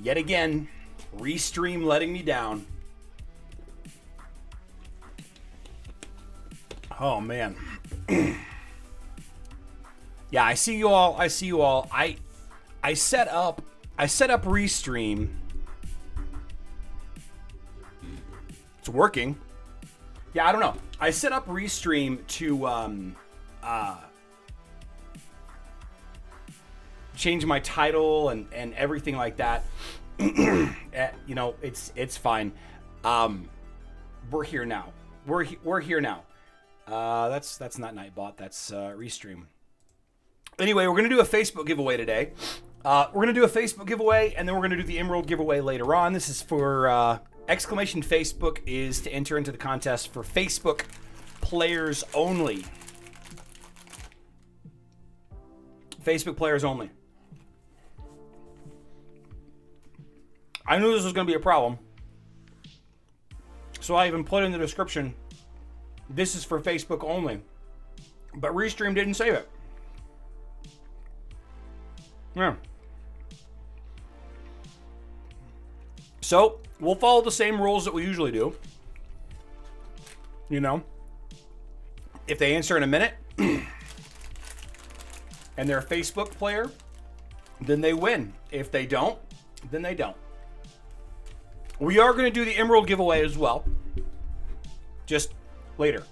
Yet again, Restream letting me down. Oh, man. Yeah, I see you all. I set up Restream. It's working. Yeah, I don't know. I set up Restream to change my title and everything like that. You know, it's fine. We're here now. We're here now. That's not Nightbot. That's Restream. Anyway, we're gonna do a Facebook giveaway today. We're gonna do a Facebook giveaway, and then we're gonna do the Emerald giveaway later on. This is for exclamation Facebook is to enter into the contest for Facebook players only. Facebook players only. I knew this was going to be a problem, so I even put in the description, this is for Facebook only. But Restream didn't save it. Yeah. So, we'll follow the same rules that we usually do. You know, if they answer in a minute, and they're a Facebook player, then they win. If they don't, then they don't. We are going to do the Emerald giveaway as well. Just later.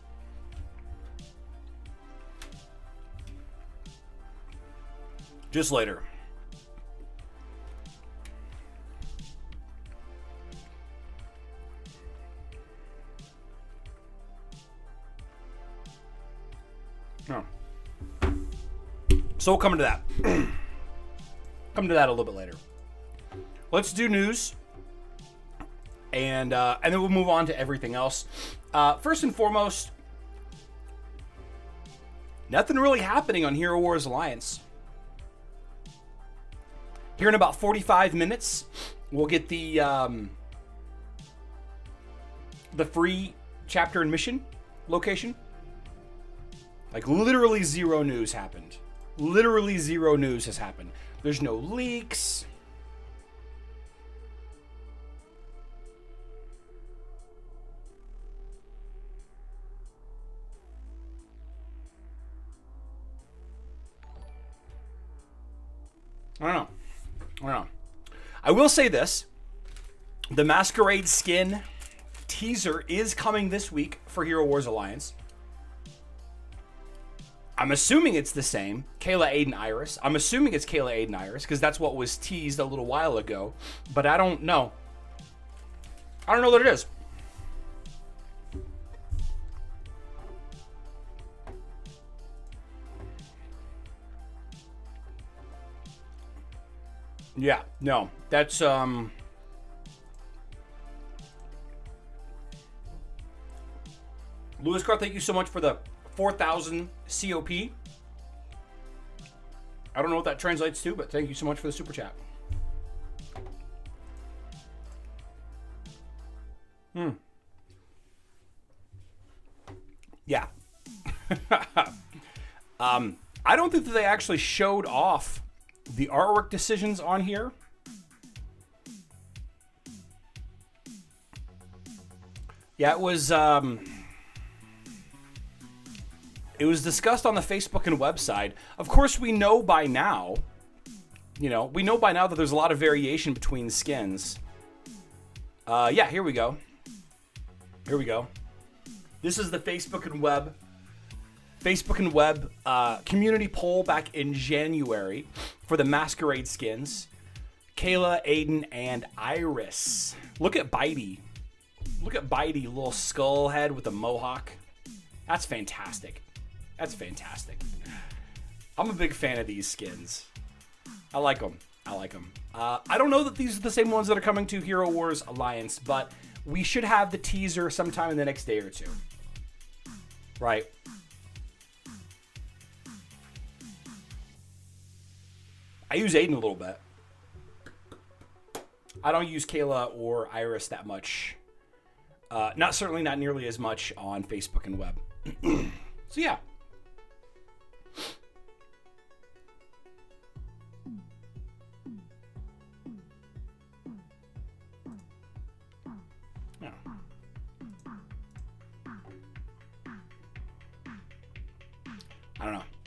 Just later. Oh. So we'll come to that. Come to that a little bit later. Let's do news. And then we'll move on to everything else. First and foremost, nothing really happening on Hero Wars Alliance. Here in about 45 minutes, we'll get the free chapter and mission location. Like, literally zero news happened. Literally zero news has happened. There's no leaks. I don't know. I will say this. The Masquerade skin teaser is coming this week for Hero Wars Alliance. I'm assuming it's the same. Kayla, Aiden, Iris. I'm assuming it's Kayla, Aiden, Iris, because that's what was teased a little while ago. But I don't know. I don't know what it is. Yeah, no. That's, Louis Carr, thank you so much for the 4,000 COP. I don't know what that translates to, but thank you so much for the super chat. Yeah. I don't think that they actually showed off the artwork decisions on here. Yeah, it was discussed on the Facebook and website. Of course, we know by now, that there's a lot of variation between skins. Yeah, here we go. This is the Facebook and web community poll back in January for the Masquerade skins. Kayla, Aiden, and Iris. Look at Bitey. Little skull head with a mohawk. That's fantastic. I'm a big fan of these skins. I like them. I don't know that these are the same ones that are coming to Hero Wars Alliance, but we should have the teaser sometime in the next day or two. Right. I use Aiden a little bit. I don't use Kayla or Iris that much. Certainly not nearly as much on Facebook and web. So yeah.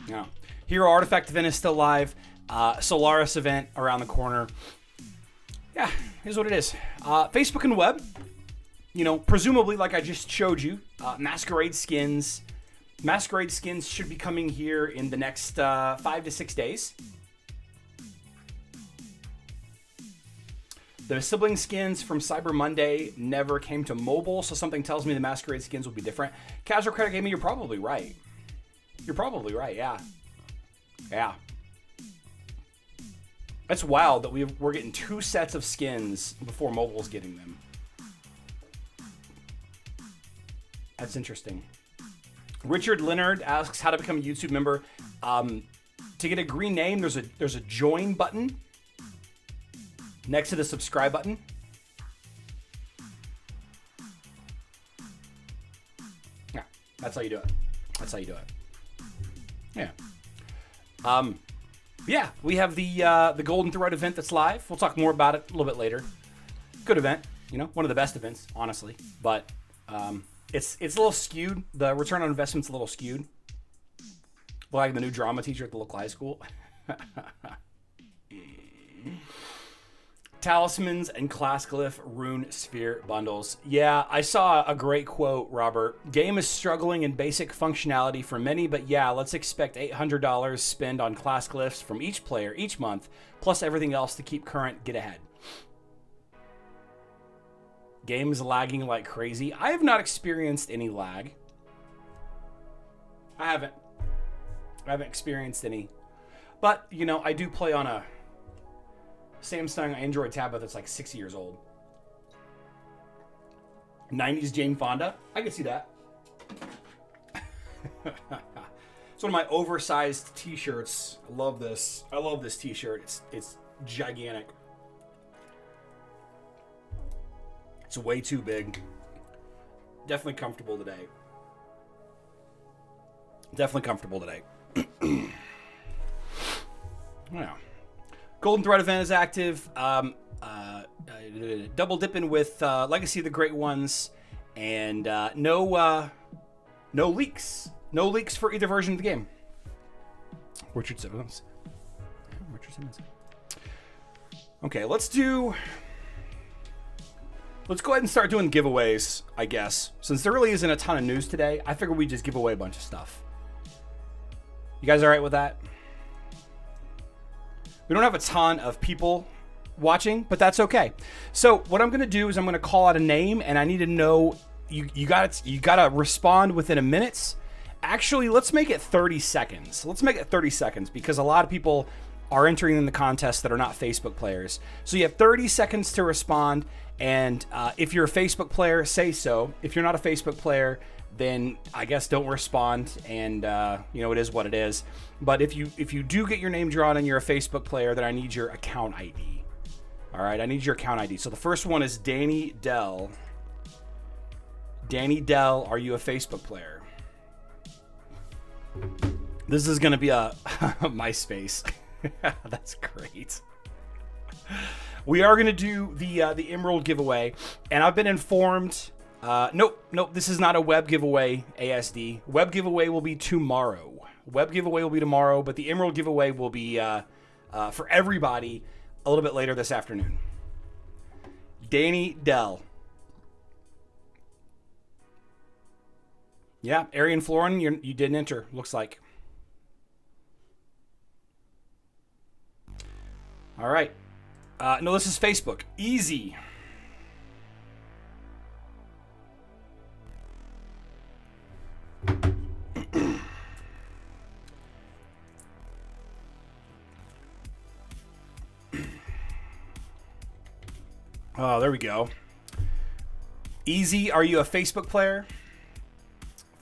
Yeah. Hero Artifact event is still live. Solaris event around the corner. Yeah, here's what it is. Facebook and web. You know, presumably, like I just showed you, Masquerade skins. Masquerade skins should be coming here in the next 5 to 6 days. The sibling skins from Cyber Monday never came to mobile, so something tells me the Masquerade skins will be different. Casual Credit Gaming, you're probably right. You're probably right, yeah. Yeah. That's wild that we're getting 2 sets of skins before mobile's getting them. That's interesting. Richard Leonard asks how to become a YouTube member. To get a green name, there's a join button next to the subscribe button. Yeah, that's how you do it. That's how you do it. Yeah. Yeah, we have the Golden Thread event that's live. We'll talk more about it a little bit later. Good event, you know, one of the best events, honestly. But it's a little skewed. The return on investment's a little skewed. Like the new drama teacher at the local high school. Talismans and Classglyph Rune Sphere bundles. Yeah, I saw a great quote, Robert. Game is struggling in basic functionality for many, but yeah, let's expect $800 spend on Classglyphs from each player each month, plus everything else to keep current, get ahead. Game is lagging like crazy. I have not experienced any lag. I haven't experienced any. But, you know, I do play on a Samsung Android tablet that's like 6 years old. 90s Jane Fonda. I can see that. It's one of my oversized t-shirts. I love this. I love this t-shirt. It's gigantic. It's way too big. Definitely comfortable today. Definitely comfortable today. Yeah. Golden Thread event is active. Double dipping with Legacy of the Great Ones, and no leaks. No leaks for either version of the game. Richard Simmons. Okay, let's go ahead and start doing giveaways, I guess. Since there really isn't a ton of news today, I figured we'd just give away a bunch of stuff. You guys all right with that? We don't have a ton of people watching, but that's okay. So what I'm going to do is I'm going to call out a name, and I need to know you got to respond within a minute. Actually, let's make it 30 seconds. Let's make it 30 seconds because a lot of people are entering in the contest that are not Facebook players. So you have 30 seconds to respond, and if you're a Facebook player, say so. If you're not a Facebook player, then I guess don't respond, and you know, it is what it is. But if you do get your name drawn and you're a Facebook player, then I need your account ID. All right, I need your account ID. So the first one is Danny Dell. Danny Dell, are you a Facebook player? This is going to be a MySpace. That's great. We are going to do the Emerald giveaway, and I've been informed. Nope, this is not a web giveaway, ASD. Web giveaway will be tomorrow. Web giveaway will be tomorrow, but the Emerald giveaway will be for everybody a little bit later this afternoon. Danny Dell. Yeah, Arian Florin, you didn't enter, looks like. All right. No, this is Facebook. Easy. Oh, there we go. Easy, are you a Facebook player?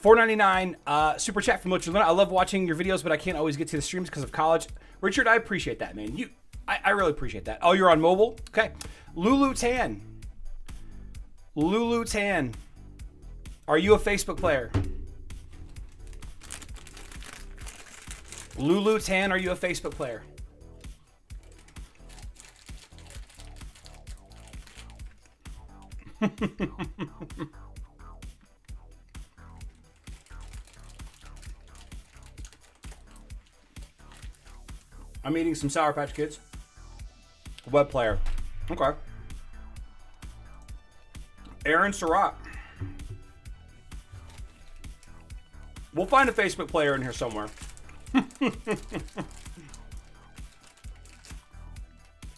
$4.99 super chat from Richard. I love watching your videos, but I can't always get to the streams because of college. Richard, I appreciate that, man. I really appreciate that. Oh, you're on mobile? Okay. Lulu Tan. Lulu Tan. Are you a Facebook player? Lulu Tan, are you a Facebook player? I'm eating some Sour Patch Kids. Web player. Okay. Aaron Surratt. We'll find a Facebook player in here somewhere.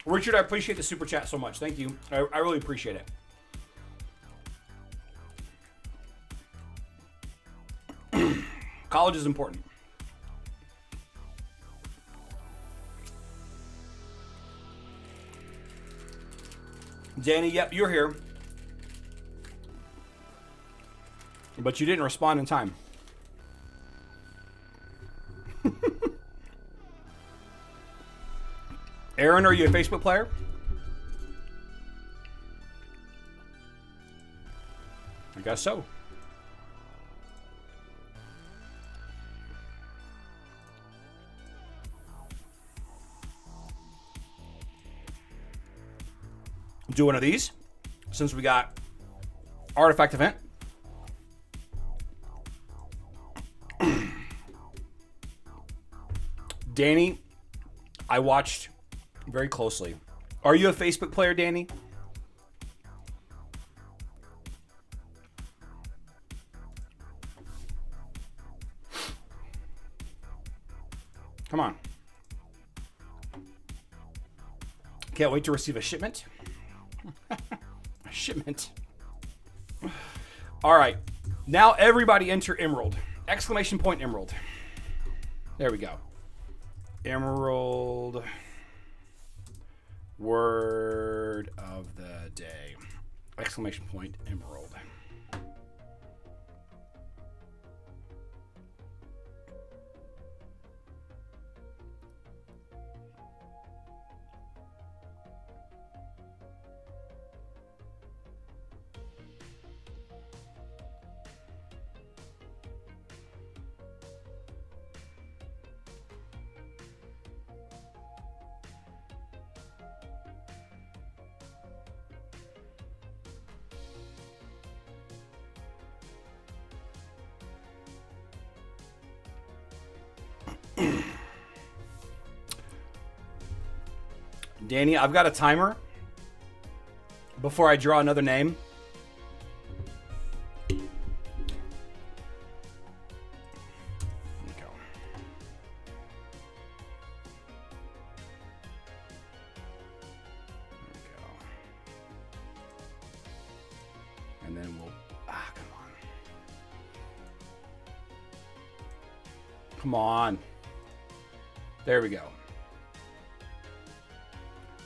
Richard, I appreciate the super chat so much. Thank you. I really appreciate it. College is important. Danny, yep, you're here. But you didn't respond in time. Aaron, are you a Facebook player? I guess so. Do one of these since we got artifact event. Danny, I watched very closely. Are you a Facebook player, Danny? Come on. Can't wait to receive a shipment. A shipment. All right. Now everybody enter Emerald. Exclamation point Emerald. There we go. Emerald. Word of the day. Exclamation point Emerald. Danny, I've got a timer before I draw another name. There we go. There we go. And then we'll... come on. Come on. There we go.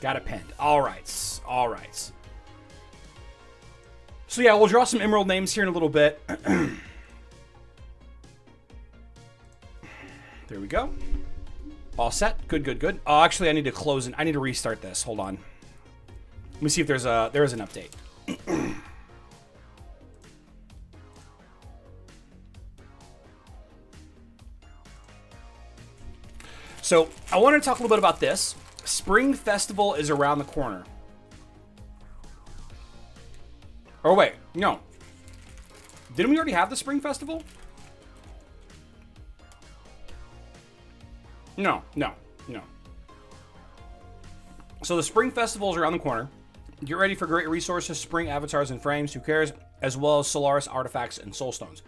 Got it pinned. All right. All right. So yeah, we'll draw some Emerald names here in a little bit. There we go. All set. Good, good, good. Oh, actually, I need to close it. I need to restart this. Hold on. Let me see if there is an update. So I want to talk a little bit about this. Spring Festival is around the corner. Oh, wait. No. Didn't we already have the Spring Festival? No. So the Spring Festival is around the corner. Get ready for great resources, spring avatars and frames, who cares, as well as Solaris artifacts and soulstones.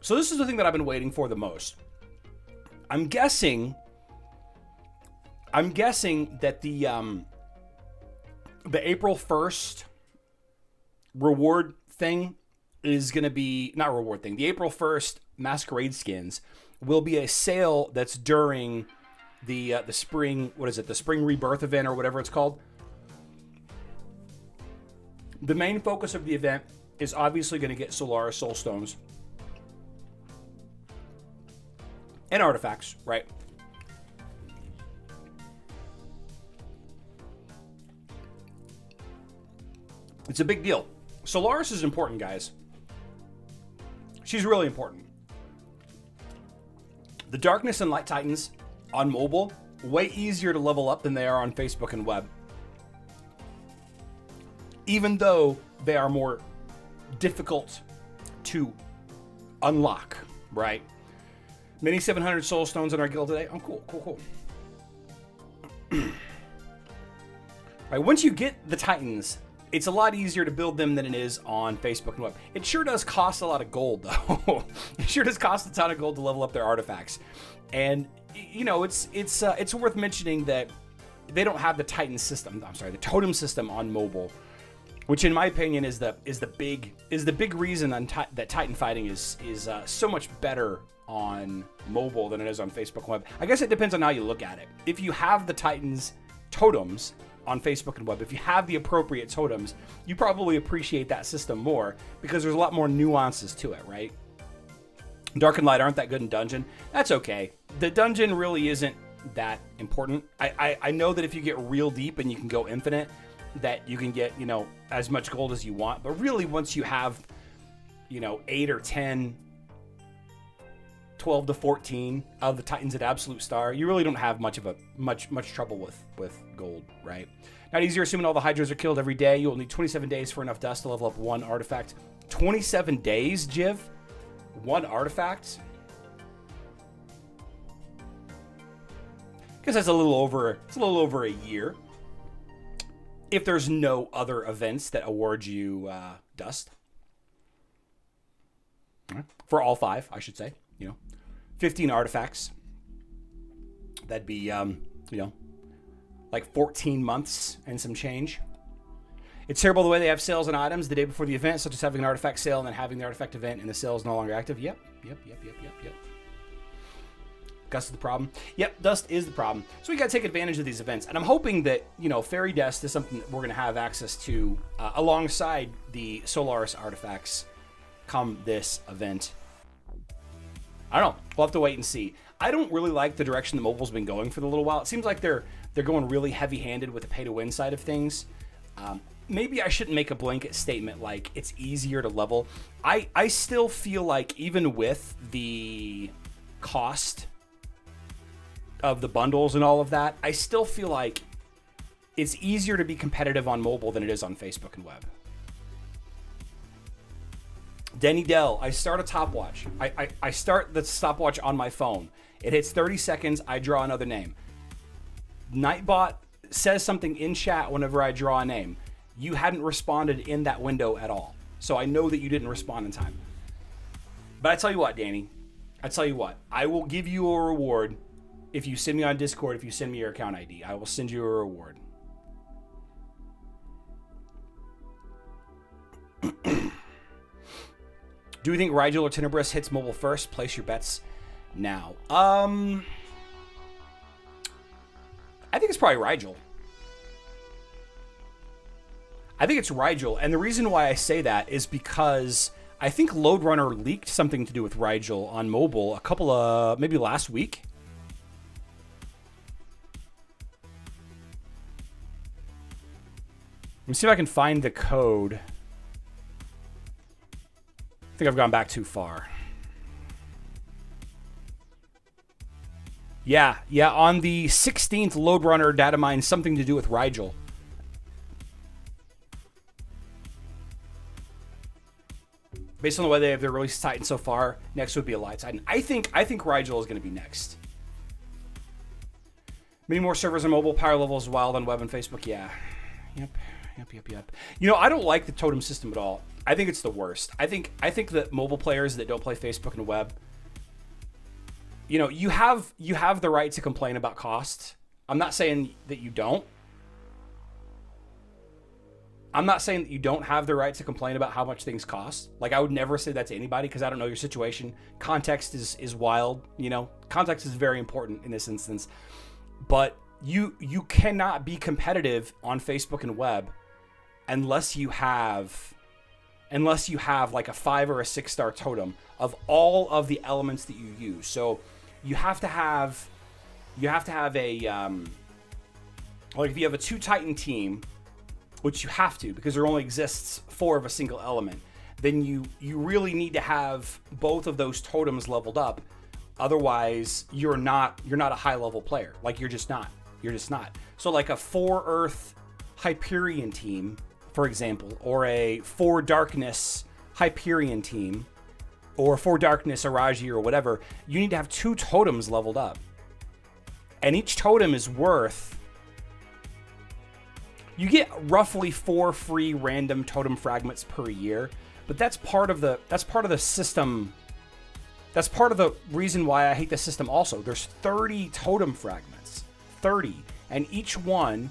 So this is the thing that I've been waiting for the most. I'm guessing that the April 1st reward thing is going to be, not reward thing, the April 1st masquerade skins will be a sale that's during the spring, what is it, the spring rebirth event or whatever it's called. The main focus of the event is obviously going to get Solaris soulstones and artifacts, right? It's a big deal. Solaris is important, guys. She's really important. The Darkness and Light Titans on mobile, way easier to level up than they are on Facebook and web. Even though they are more difficult to unlock, right? Many 700 soul stones in our guild today. Oh, cool. Right, once you get the Titans, it's a lot easier to build them than it is on Facebook and web. It sure does cost a lot of gold, though. It sure does cost a ton of gold to level up their artifacts. And, you know, it's worth mentioning that they don't have the Titan system. I'm sorry, the Totem system on mobile, which in my opinion is the big reason that Titan fighting is so much better on mobile than it is on Facebook and web. I guess it depends on how you look at it. If you have the Titans totems on Facebook and web, if you have the appropriate totems, you probably appreciate that system more because there's a lot more nuances to it, right? Dark and Light aren't that good in dungeon. That's okay. The dungeon really isn't that important. I know that if you get real deep and you can go infinite, that you can get, you know, as much gold as you want. But really, once you have, you know, 8 or 10, 12 to 14 of the Titans at Absolute Star, you really don't have much trouble with gold, right? Not easier, assuming all the Hydras are killed every day. You will need 27 days for enough dust to level up one artifact. 27 days, Jiv? One artifact? Because that's a little over a year. If there's no other events that award you dust. For all 5, I should say. You know, 15 artifacts. That'd be, you know, like 14 months and some change. It's terrible the way they have sales on items the day before the event, such as having an artifact sale and then having the artifact event and the sale is no longer active. Yep. Dust is the problem. Yep, dust is the problem. So we got to take advantage of these events. And I'm hoping that, you know, Fairy Dust is something that we're going to have access to alongside the Solaris artifacts come this event. I don't know. We'll have to wait and see. I don't really like the direction the mobile's been going for a little while. It seems like they're going really heavy-handed with the pay-to-win side of things. Maybe I shouldn't make a blanket statement like it's easier to level. I still feel like even with the cost of the bundles and all of that, I still feel like it's easier to be competitive on mobile than it is on Facebook and web. Denny Dell, I start a stopwatch. I start the stopwatch on my phone. It hits 30 seconds, I draw another name. Nightbot says something in chat whenever I draw a name. You hadn't responded in that window at all. So I know that you didn't respond in time. But I tell you what, Danny. I will give you a reward if you send me on Discord, if you send me your account ID. I will send you a reward. Do you think Rigel or Tenebris hits mobile first? Place your bets now. I think it's probably Rigel. I think it's Rigel, and the reason why I say that is because I think Loadrunner leaked something to do with Rigel on mobile maybe last week. Let me see if I can find the code. I think I've gone back too far. Yeah, on the 16th, Loadrunner data mine something to do with Rigel. Based on the way they have their release Titan so far, next would be a Light Titan. I think Rigel is going to be next. Many more servers on mobile, power levels wild on web and Facebook. Yeah. Yep. You know, I don't like the Totem system at all. I think it's the worst. I think that mobile players that don't play Facebook and web, you know, you have the right to complain about costs. I'm not saying that you don't. I'm not saying that you don't have the right to complain about how much things cost. Like, I would never say that to anybody because I don't know your situation. Context is wild, you know. Context is very important in this instance. But you cannot be competitive on Facebook and web unless you have like a 5 or a 6 star totem of all of the elements that you use. So you have to have a like if you have a 2 Titan team, which you have to because there only exists 4 of a single element, then you really need to have both of those totems leveled up. Otherwise, you're not a high level player. Like you're just not. So like a 4 Earth Hyperion team, for example, or a 4 Darkness Hyperion team, or 4 Darkness Araji or whatever, you need to have 2 totems leveled up. And each totem is worth You get roughly 4 free random totem fragments per year, but that's part of the system. That's part of the reason why I hate the system also. There's 30 totem fragments. 30. And each one,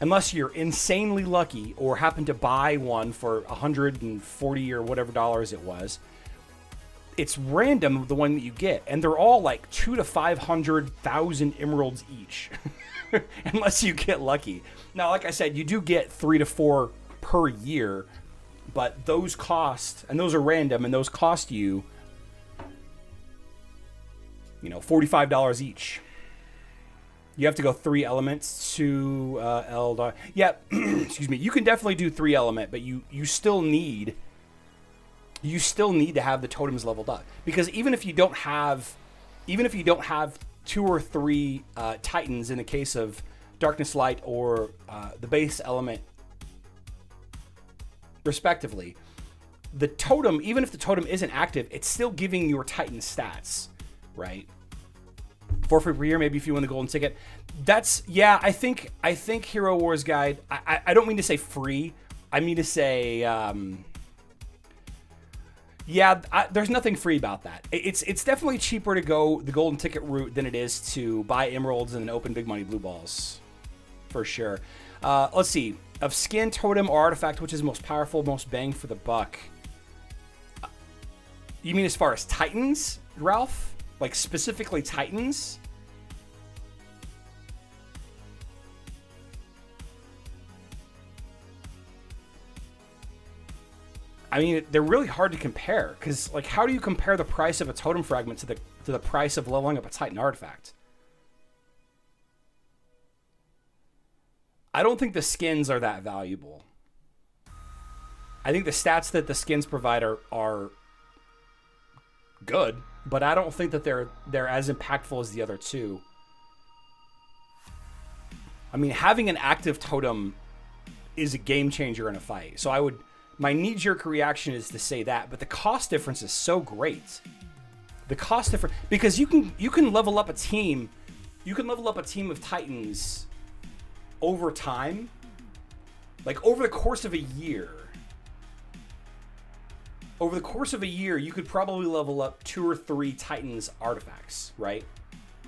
unless you're insanely lucky or happen to buy one for $140 or whatever dollars it was, it's random the one that you get. And they're all like 200,000 to 500,000 emeralds each. Unless you get lucky. Now, like I said, you do get 3 to 4 per year, but those cost, and those are random, and those cost you, $45 each. You have to go 3 elements to yeah, excuse me. You can definitely do 3 element, but you still need to have the totems leveled up, because even if you don't have 2 or 3 titans in the case of darkness, light, or the base element, respectively, the totem, even if the totem isn't active, it's still giving your titan stats, right? 4 free per year, maybe if you win the golden ticket. That's, yeah, I think Hero Wars Guide, I don't mean to say free, I mean to say, yeah, there's nothing free about that. It's definitely cheaper to go the golden ticket route than it is to buy emeralds and then open big money blue balls, for sure. Let's see. Of skin, totem, or artifact, which is most powerful, most bang for the buck? You mean as far as titans, Ralph? Like specifically titans? I mean, they're really hard to compare, because, like, how do you compare the price of a totem fragment to the price of leveling up a Titan artifact? I don't think the skins are that valuable. I think the stats that the skins provide are good, but I don't think that they're as impactful as the other two. I mean, having an active totem is a game changer in a fight. So my knee-jerk reaction is to say that, but the cost difference is so great. The cost difference, because you can level up a team. You can level up a team of Titans over time, like over the course of a year. Over the course of a year, you could probably level up 2 or 3 Titans artifacts, right?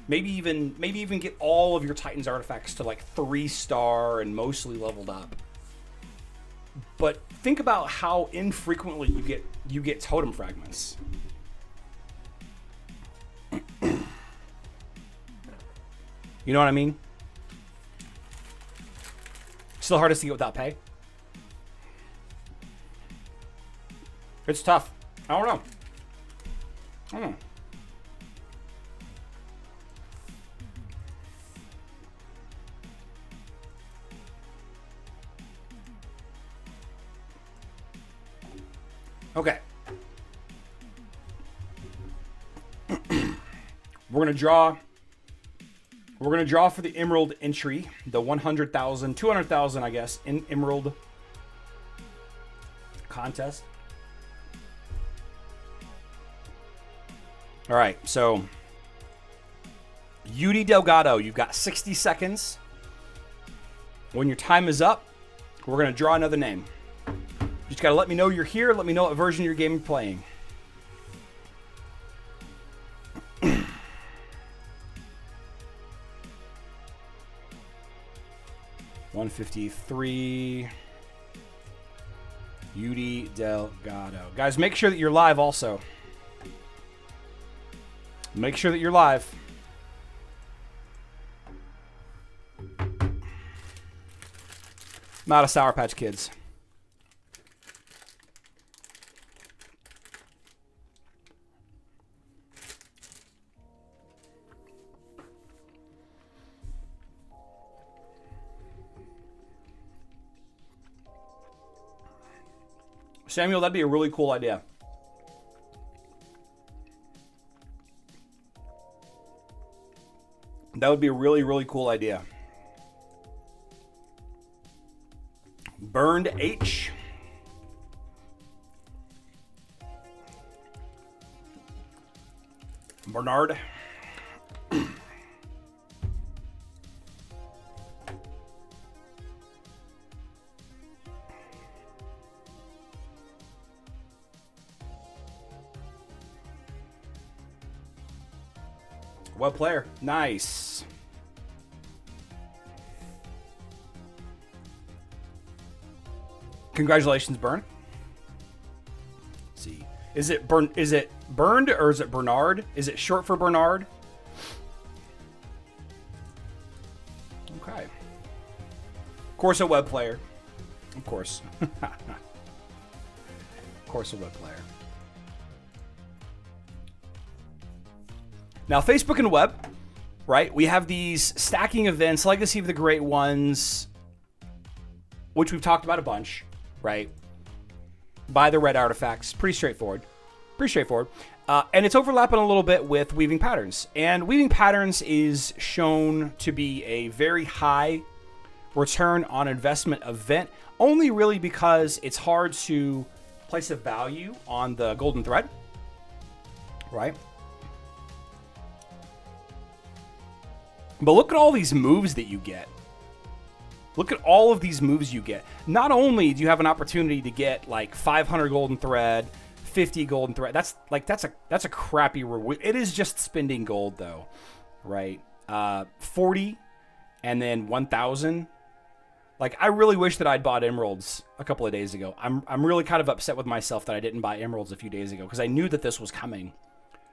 Maybe even get all of your Titans artifacts to like 3-star and mostly leveled up. But think about how infrequently you get totem fragments. You know what I mean? Still hardest to get without pay. It's tough. I don't know. Okay. We're gonna draw for the Emerald entry, the 100,000, 200,000, I guess, in Emerald contest. All right, so Yudi Delgado, you've got 60 seconds. When your time is up, we're gonna draw another name. You just gotta let me know you're here. Let me know what version of your game you're playing. 153. Yudi Delgado. Guys, make sure that you're live also. Make sure that you're live. I'm out of Sour Patch Kids. Samuel, that'd be a really cool idea. That would be a really, really cool idea. Burned H. Bernard. Web player. Nice. Congratulations, Burn. Let's see. Is it Burned or is it Bernard? Is it short for Bernard? Okay. Of course, a web player. Of course. Of course, a web player. Now, Facebook and web, right? We have these stacking events, Legacy of the Great Ones, which we've talked about a bunch, right? Buy the red artifacts. Pretty straightforward. Pretty straightforward. And it's overlapping a little bit with Weaving Patterns. And Weaving Patterns is shown to be a very high return on investment event, only really because it's hard to place a value on the golden thread, right? But look at all these moves that you get. Look at all of these moves you get. Not only do you have an opportunity to get like 500 golden thread, 50 golden thread. That's a crappy reward. It is just spending gold though, right? 40 and then 1,000. Like, I really wish that I'd bought emeralds a couple of days ago. I'm really kind of upset with myself that I didn't buy emeralds a few days ago because I knew that this was coming.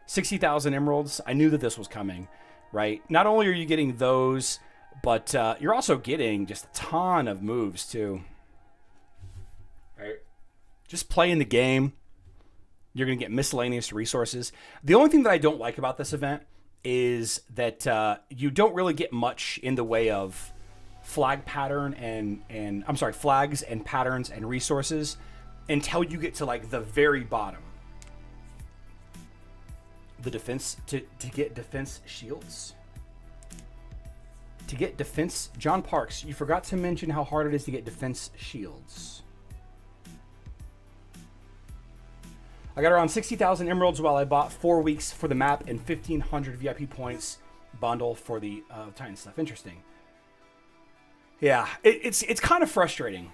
60,000 emeralds. I knew that this was coming. Right? Not only are you getting those, but you're also getting just a ton of moves too. Right? Just playing the game. You're going to get miscellaneous resources. The only thing that I don't like about this event is that you don't really get much in the way of flag pattern and I'm sorry, flags and patterns and resources until you get to like the very bottom. The defense to get defense shields. To get defense, John Parks, you forgot to mention how hard it is to get defense shields. I got around 60,000 emeralds while I bought 4 weeks for the map and 1,500 VIP points bundle for the Titan stuff. Interesting. Yeah, it's kind of frustrating.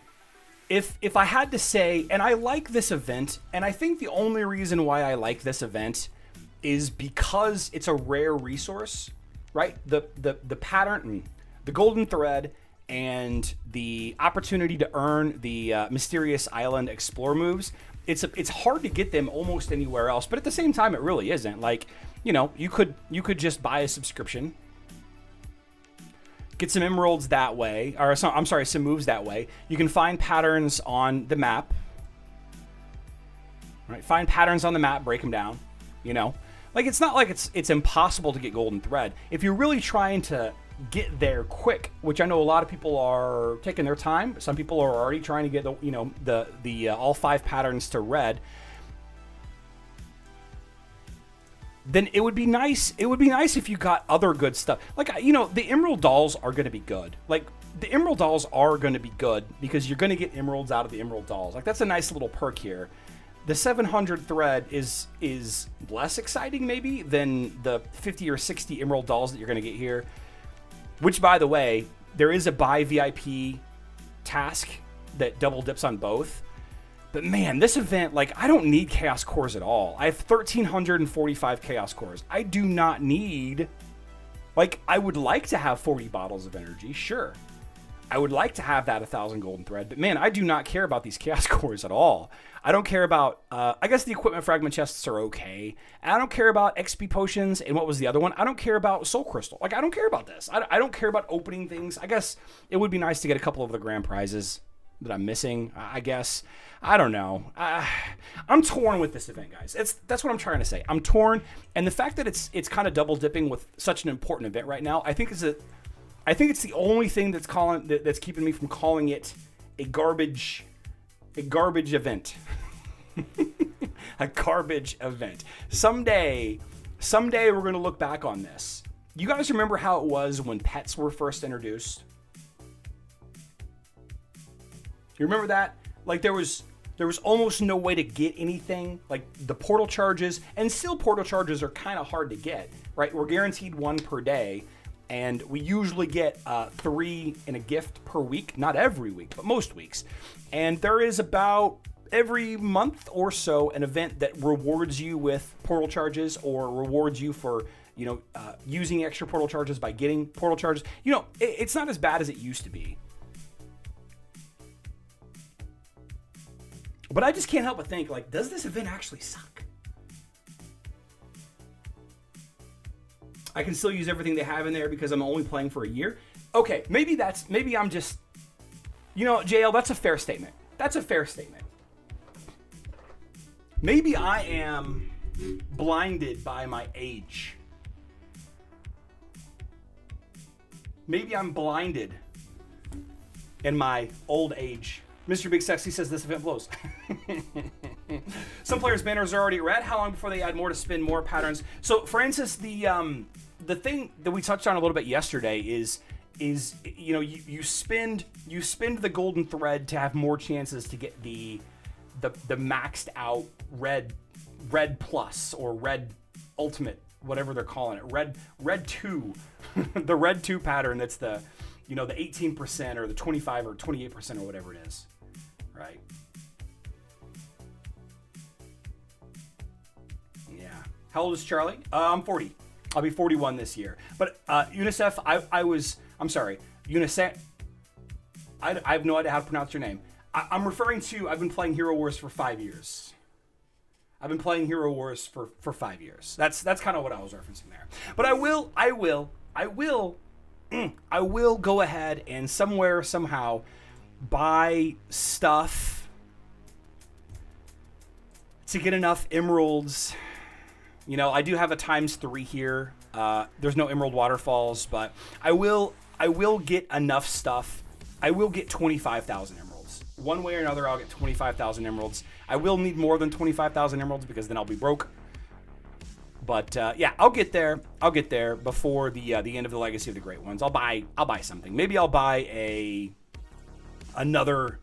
If I had to say, and I like this event, and I think the only reason why I like this event is because it's a rare resource, right? The pattern, the golden thread, and the opportunity to earn the mysterious island explore moves. It's hard to get them almost anywhere else, but at the same time, it really isn't. Like, you know, you could just buy a subscription, get some emeralds that way, or I'm sorry, some moves that way. You can find patterns on the map, right? Find patterns on the map, break them down, you know. Like, it's not like it's impossible to get golden thread. If you're really trying to get there quick, which I know a lot of people are taking their time. Some people are already trying to get the all 5 patterns to red. Then it would be nice. It would be nice if you got other good stuff. Like, you know, the emerald dolls are going to be good. Like, the emerald dolls are going to be good because you're going to get emeralds out of the emerald dolls. Like, that's a nice little perk here. The 700 thread is less exciting maybe than the 50 or 60 emerald dolls that you're going to get here. Which, by the way, there is a buy VIP task that double dips on both. But man, this event, like, I don't need chaos cores at all. I have 1,345 chaos cores. I do not need, like, I would like to have 40 bottles of energy, sure. I would like to have that 1,000 golden thread, but man, I do not care about these chaos cores at all. I don't care about, I guess the equipment fragment chests are okay. And I don't care about XP potions, and what was the other one? I don't care about soul crystal. Like, I don't care about this. I don't care about opening things. I guess it would be nice to get a couple of the grand prizes that I'm missing, I guess. I don't know. I'm torn with this event, guys. That's what I'm trying to say. I'm torn, and the fact that it's kind of double dipping with such an important event right now, I think it's the only thing that's keeping me from calling it a garbage event. A garbage event. Someday we're going to look back on this. You guys remember how it was when pets were first introduced? You remember that? Like, there was almost no way to get anything. Like, the portal charges, and still portal charges are kind of hard to get, right? We're guaranteed 1 per day, and we usually get 3 in a gift per week. Not every week, but most weeks. And there is about every month or so an event that rewards you with portal charges or rewards you for, using extra portal charges by getting portal charges. It's not as bad as it used to be. But I just can't help but think, like, does this event actually suck? I can still use everything they have in there because I'm only playing for a year. Okay, maybe I'm just, JL, that's a fair statement. That's a fair statement. Maybe I am blinded by my age. Maybe I'm blinded in my old age. Mr. Big Sexy says this event blows. Some players' banners are already red. How long before they add more to spin more patterns? So, Francis, the thing that we touched on a little bit yesterday is you spend the golden thread to have more chances to get the maxed out red plus or red ultimate, whatever they're calling it, red 2, the red 2 pattern. That's the 18% or the 25 or 28% or whatever it is, right? Yeah. How old is Charlie? I'm 40. I'll be 41 this year. But UNICEF, UNICEF. I have no idea how to pronounce your name. I'm referring to, I've been playing Hero Wars for 5 years. I've been playing Hero Wars for 5 years. That's kind of what I was referencing there. But I will go ahead and somewhere, somehow, buy stuff to get enough emeralds. I do have a ×3 here. There's no emerald waterfalls, but I will get enough stuff. I will get 25,000 emeralds. One way or another, I'll get 25,000 emeralds. I will need more than 25,000 emeralds because then I'll be broke. But yeah, I'll get there. I'll get there before the end of the Legacy of the Great Ones. I'll buy something. Maybe I'll buy another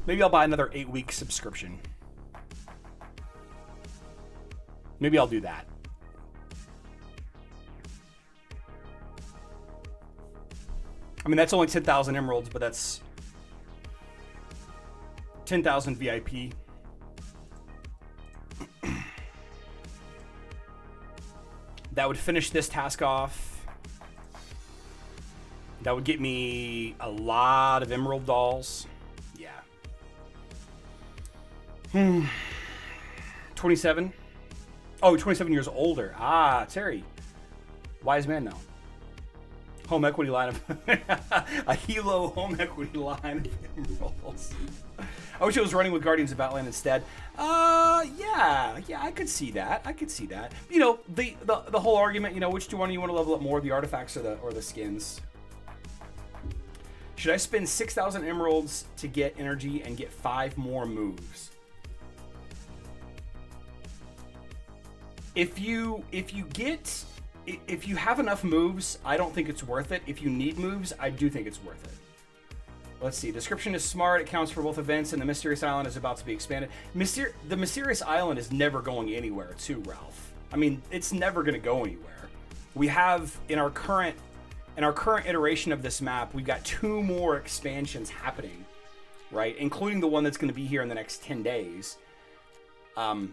8-week subscription. Maybe I'll do that. I mean, that's only 10,000 emeralds, but that's 10,000 VIP. That would finish this task off. That would get me a lot of emerald dolls. Yeah. 27. Oh, 27 years older. Ah, Terry. Wise man, though. Home equity line of... a Hilo home equity line of emeralds. I wish it was running with Guardians of Outland instead. Yeah, I could see that. The whole argument, which one do you want to level up more, the artifacts or the skins? Should I spend 6,000 emeralds to get energy and get 5 more moves? If you have enough moves, I don't think it's worth it. If you need moves, I do think it's worth it. Let's see. Description is smart. It counts for both events, and the Mysterious Island is about to be expanded. The Mysterious Island is never going anywhere, too, Ralph. I mean, it's never going to go anywhere. We have in our current iteration of this map, we've got 2 more expansions happening, right? Including the one that's going to be here in the next 10 days. I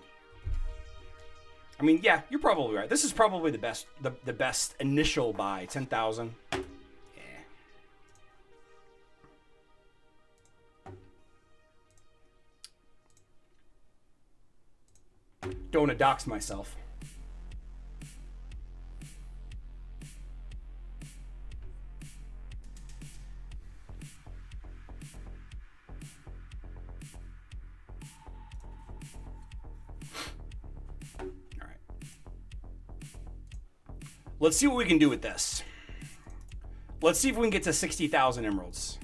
mean, yeah, you're probably right. This is probably the best initial buy. 10,000. Yeah. Don't want to dox myself. Let's see what we can do with this. Let's see if we can get to 60,000 emeralds.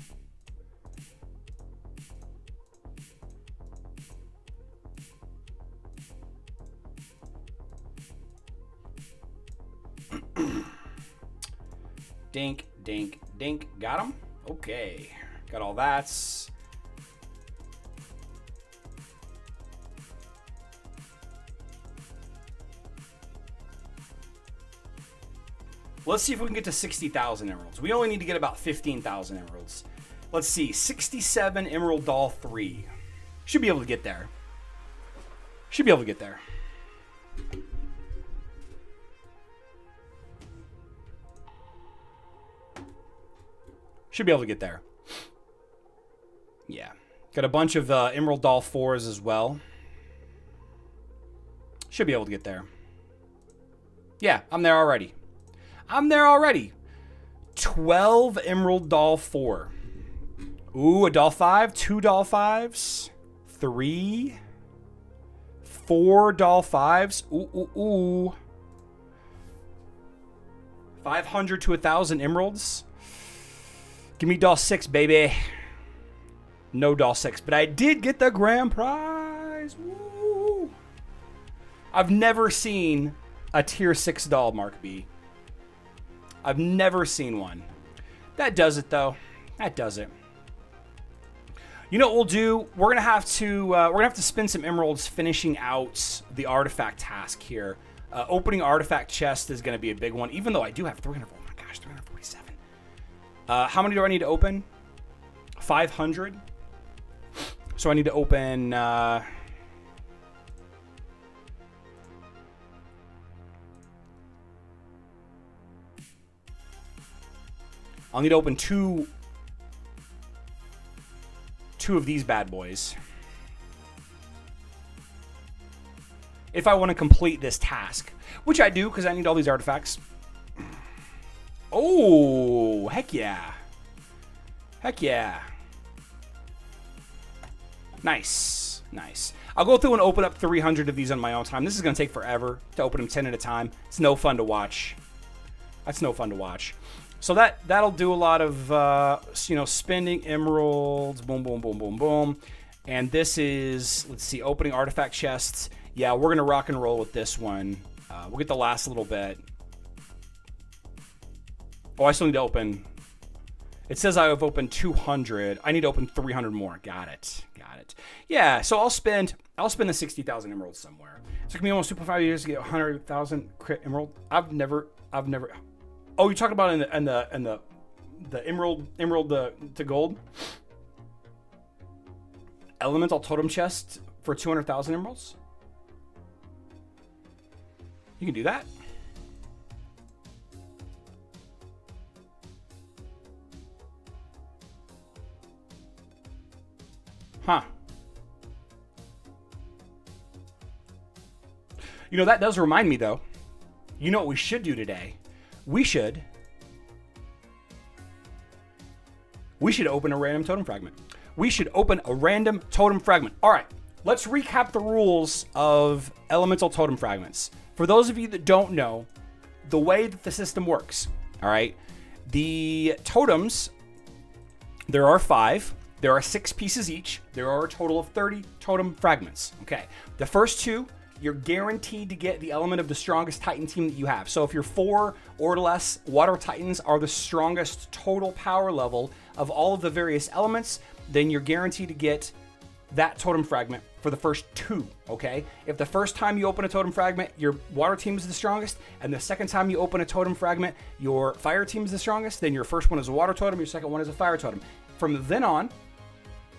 Dink, dink, dink. Got him? Okay. Got all that. Let's see if we can get to 60,000 emeralds. We only need to get about 15,000 emeralds. Let's see. 67 Emerald Doll 3. Should be able to get there. Should be able to get there. Should be able to get there. Yeah. Got a bunch of Emerald Doll 4s as well. Should be able to get there. Yeah, I'm there already. I'm there already. 12 Emerald Doll 4. Ooh, a Doll 5. 2 Doll 5s. 3. 4 Doll 5s. Ooh. 500 to 1,000 emeralds. Give me Doll 6, baby. No Doll 6, but I did get the grand prize. Woo. I've never seen a tier 6 doll, Mark B. I've never seen one. That does it, though. That does it. You know what we'll do? We're gonna have to spend some emeralds finishing out the artifact task here. Opening artifact chest is gonna be a big one, even though I do have 300. Oh my gosh, 347. How many do I need to open? 500. So I need to open. I'll need to open two of these bad boys if I want to complete this task, which I do because I need all these artifacts. Oh, heck yeah. Heck yeah. Nice. Nice. I'll go through and open up 300 of these on my own time. This is going to take forever to open them 10 at a time. It's no fun to watch. That's no fun to watch. So that'll do a lot of, spending emeralds. Boom, boom, boom, boom, boom. And this is, let's see, opening artifact chests. Yeah, we're going to rock and roll with this one. We'll get the last little bit. Oh, I still need to open. It says I have opened 200. I need to open 300 more. Got it. Got it. Yeah, so I'll spend the 60,000 emeralds somewhere. It took me almost 2.5 years to get 100,000 crit emerald. I've never. Oh, you're talking about in the emerald to gold elemental totem chest for 200,000 emeralds? You can do that. Huh. You know, that does remind me, though. You know what we should do today? We should open a random totem fragment. We should open a random totem fragment. All right, let's recap the rules of elemental totem fragments. For those of you that don't know, the way that the system works, all right, the totems, there are 5. There are 6 pieces each. There are a total of 30 totem fragments. Okay, the first 2, you're guaranteed to get the element of the strongest Titan team that you have. So if you're 4 or less, Water Titans are the strongest total power level of all of the various elements, then you're guaranteed to get that totem fragment for the first 2, okay? If the first time you open a totem fragment, your Water team is the strongest, and the second time you open a totem fragment, your Fire team is the strongest, then your first one is a Water totem, your second one is a Fire totem. From then on,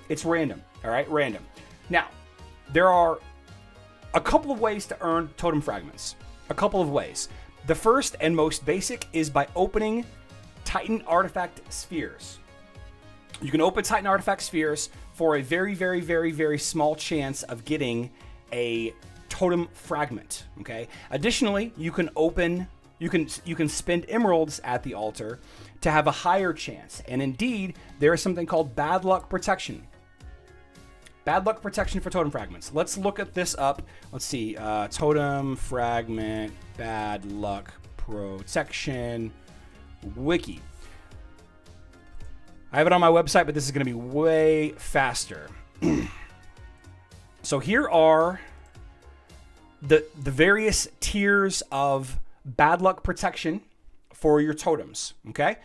it's random, all right? Random. Now, there are a couple of ways to earn totem fragments. A couple of ways. The first and most basic is by opening Titan artifact spheres. You can open Titan artifact spheres for a very, very, very, very small chance of getting a totem fragment. Okay. Additionally, you can spend emeralds at the altar to have a higher chance. And indeed, there is something called bad luck protection. Bad luck protection for totem fragments. Let's look at this up. Let's see. Totem fragment, bad luck protection, wiki. I have it on my website, but this is going to be way faster. So here are the various tiers of bad luck protection for your totems. Okay.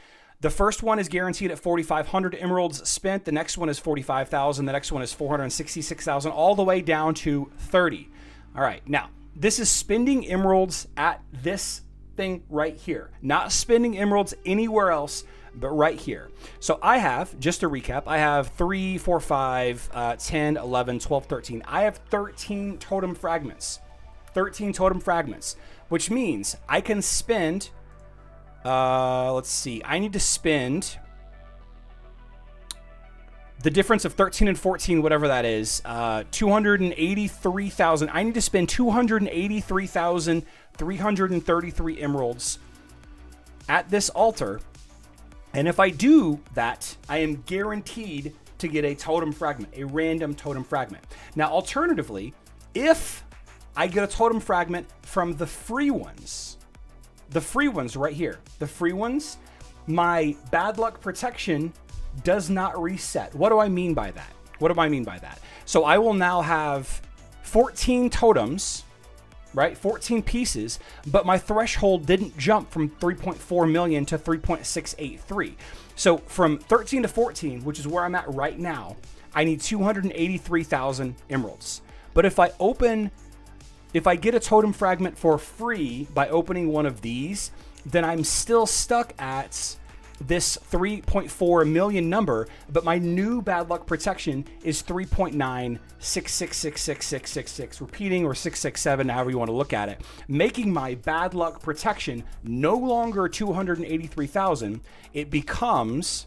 The first one is guaranteed at 4,500 emeralds spent. The next one is 45,000. The next one is 466,000, all the way down to 30. All right. Now, this is spending emeralds at this thing right here. Not spending emeralds anywhere else, but right here. So I have, just to recap, I have 3, 4, 5, 10, 11, 12, 13. I have 13 totem fragments. 13 totem fragments, which means I can spend... let's see. I need to spend the difference of 13 and 14, whatever that is, 283,000. I need to spend 283,333 emeralds at this altar. And if I do that, I am guaranteed to get a totem fragment, a random totem fragment. Now, alternatively, if I get a totem fragment from the free ones right here, the free ones, my bad luck protection does not reset. What do I mean by that? So I will now have 14 totems, right? 14 pieces, but my threshold didn't jump from 3.4 million to 3.683. So from 13 to 14, which is where I'm at right now, I need 283,000 emeralds. But if I get a totem fragment for free by opening one of these, then I'm still stuck at this 3.4 million number, but my new bad luck protection is 3.966666666, repeating, or 667, however you want to look at it, making my bad luck protection no longer 283,000. It becomes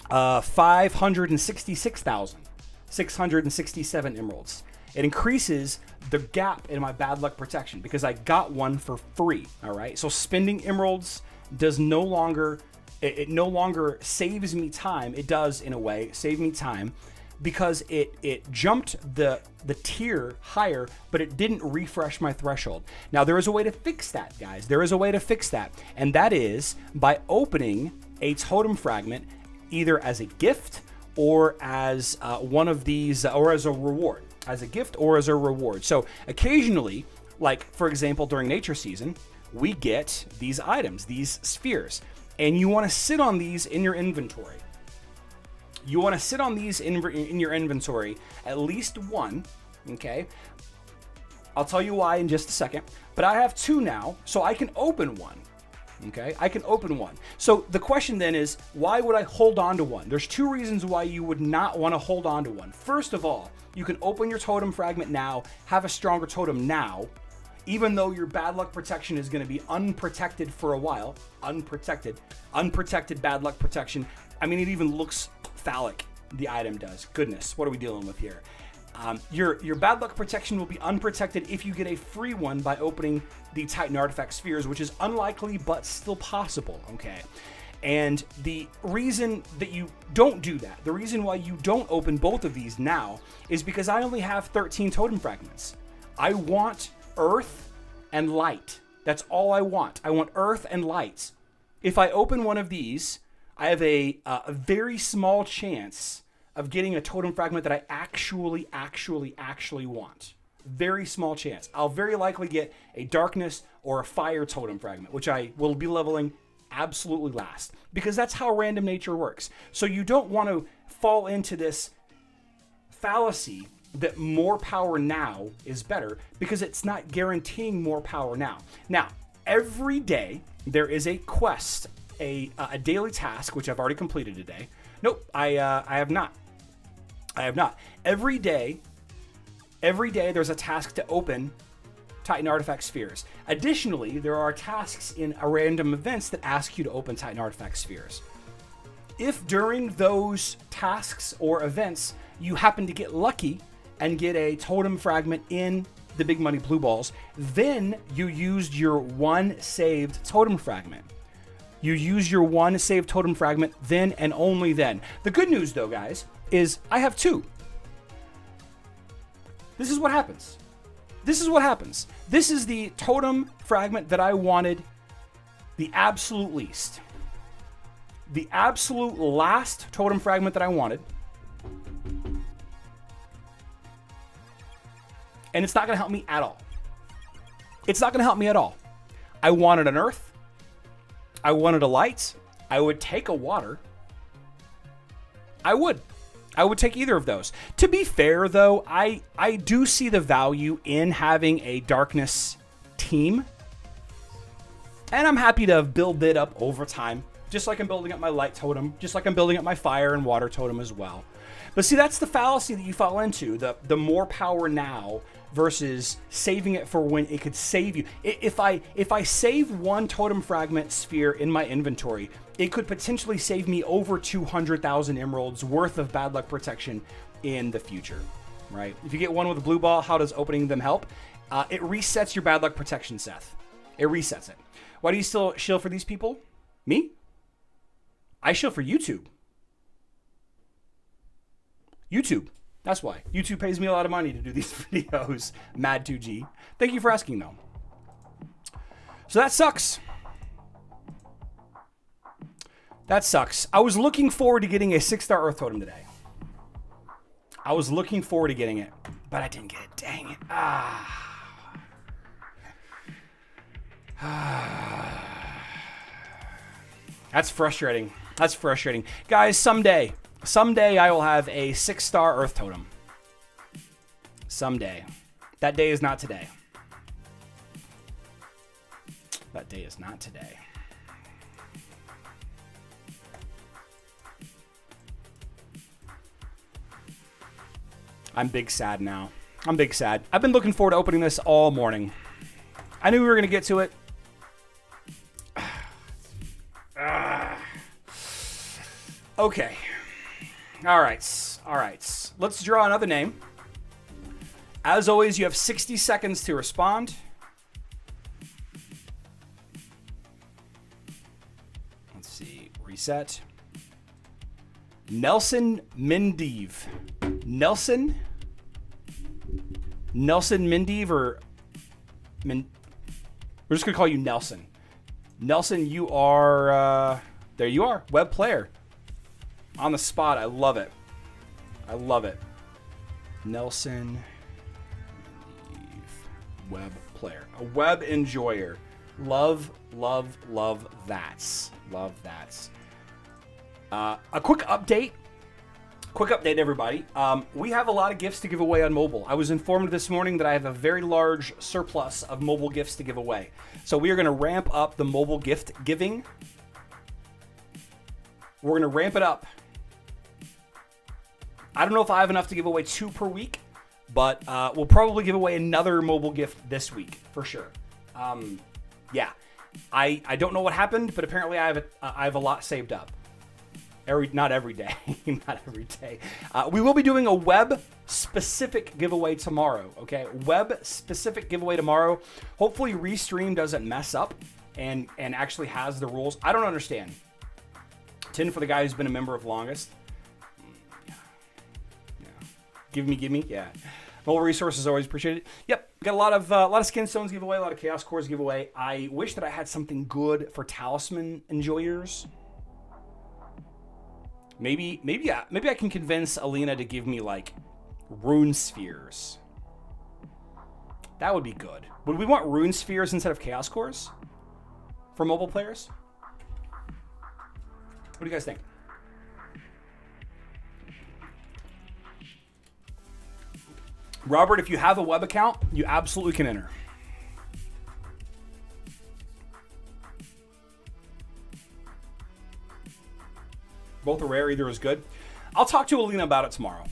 566,667 emeralds. It increases the gap in my bad luck protection because I got one for free. All right. So spending emeralds does no longer, it no longer saves me time. It does, in a way, save me time because it jumped the tier higher, but it didn't refresh my threshold. Now, there is a way to fix that, guys. There is a way to fix that. And that is by opening a totem fragment either as a gift or as one of these, or as a reward. As a gift or as a reward. So occasionally, like for example, during nature season, we get these items, these spheres, and you want to sit on these in your inventory. You want to sit on these in your inventory, at least one, okay? I'll tell you why in just a second, but I have two now, so I can open one. Okay, I can open one. So the question then is, why would I hold on to one? There's two reasons why you would not want to hold on to one. First of all, you can open your totem fragment now, have a stronger totem now, even though your bad luck protection is going to be unprotected for a while. Unprotected bad luck protection. I mean, it even looks phallic, the item does. Goodness, what are we dealing with here? Your bad luck protection will be unprotected if you get a free one by opening the Titan Artifact Spheres, which is unlikely but still possible, okay? And the reason that you don't do that, the reason why you don't open both of these now, is because I only have 13 totem fragments. I want earth and light. That's all I want. I want earth and light. If I open one of these, I have a very small chance of getting a totem fragment that I actually want. Very small chance. I'll very likely get a darkness or a fire totem fragment, which I will be leveling absolutely last, because that's how random nature works. So you don't want to fall into this fallacy that more power now is better, because it's not guaranteeing more power now. Now, every day there is a quest, a daily task, which I've already completed today. Nope, I have not. Every day there's a task to open Titan Artifact Spheres. Additionally, there are tasks in random events that ask you to open Titan Artifact Spheres. If during those tasks or events you happen to get lucky and get a totem fragment in the big money blue balls, then you used your one saved totem fragment. You use your one saved totem fragment then and only then. The good news though, guys, is I have two. This is what happens. This is the totem fragment that I wanted the absolute least. The absolute last totem fragment that I wanted. And it's not going to help me at all. It's not going to help me at all. I wanted an earth. I wanted a light. I would take a water. I would take either of those. To be fair, though, I do see the value in having a darkness team. And I'm happy to build it up over time, just like I'm building up my light totem, just like I'm building up my fire and water totem as well. But see, that's the fallacy that you fall into. The more power now versus saving it for when it could save you. If I save one totem fragment sphere in my inventory, it could potentially save me over 200,000 emeralds worth of bad luck protection in the future, right? If you get one with a blue ball, how does opening them help? It resets your bad luck protection, Seth. It resets it. Why do you still shield for these people? Me? I shield for YouTube. YouTube. That's why. YouTube pays me a lot of money to do these videos. Mad2G. Thank you for asking, though. So that sucks. That sucks. I was looking forward to getting a 6-star Earth Totem today. I was looking forward to getting it, but I didn't get it. Dang it. That's frustrating. That's frustrating. Guys, someday I will have a 6-star Earth Totem. Someday. That day is not today. That day is not today. I'm big sad now. I'm big sad. I've been looking forward to opening this all morning. I knew we were going to get to it. Okay. All right. All right. Let's draw another name. As always, you have 60 seconds to respond. Let's see. Reset. Nelson Mendive. Nelson Mendive or we're just going to call you Nelson. Nelson, you are, there you are, web player. On the spot, I love it. I love it. Nelson, web player. A web enjoyer. Love, love, love that. Love that. A quick update. Quick update, everybody. We have a lot of gifts to give away on mobile. I was informed this morning that I have a very large surplus of mobile gifts to give away. So we are going to ramp up the mobile gift giving. We're going to ramp it up. I don't know if I have enough to give away 2 per week, but we'll probably give away another mobile gift this week for sure. Yeah, I don't know what happened, but apparently I have a lot saved up. Not every day. Not every day. We will be doing a web-specific giveaway tomorrow, okay? Web-specific giveaway tomorrow. Hopefully Restream doesn't mess up and actually has the rules. I don't understand. 10 for the guy who's been a member of longest. Yeah. Give me. Yeah. Mobile resources always appreciated. Yep. Got a lot of skin stones giveaway, a lot of chaos cores giveaway. I wish that I had something good for talisman enjoyers. Maybe I can convince Alina to give me like rune spheres. That would be good. Would we want rune spheres instead of chaos cores for mobile players? What do you guys think? Robert, if you have a web account, you absolutely can enter. Both are rare, either is good. I'll talk to Alina about it tomorrow.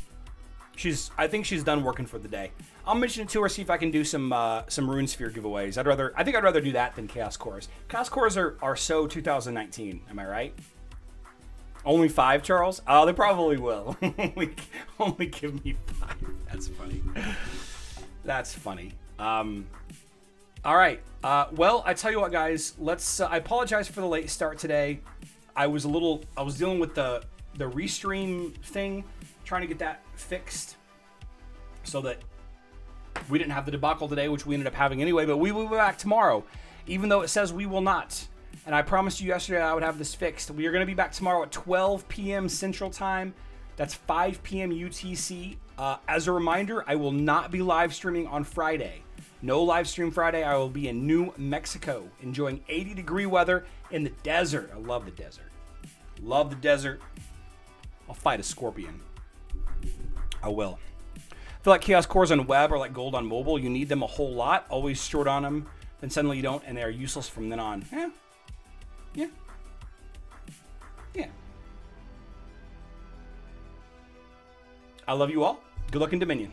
I think she's done working for the day. I'll mention it to her, see if I can do some rune sphere giveaways. I think I'd rather do that than chaos cores. Chaos cores are so 2019. Am I right? Only 5, Charles? Oh, they probably will. only give me 5. That's funny. That's funny. All right. Well, I tell you what, guys. Let's. I apologize for the late start today. I was dealing with the restream thing, trying to get that fixed so that we didn't have the debacle today, which we ended up having anyway, but we will be back tomorrow, even though it says we will not. And I promised you yesterday I would have this fixed. We are going to be back tomorrow at 12 p.m. Central Time. That's 5 p.m. UTC. As a reminder, I will not be live streaming on Friday. No live stream Friday. I will be in New Mexico enjoying 80-degree weather in the desert. I love the desert. Love the desert. I'll fight a scorpion. I will. I feel like chaos cores on web are like gold on mobile. You need them a whole lot. Always short on them. Then suddenly you don't, and they are useless from then on. Yeah. I love you all. Good luck in Dominion.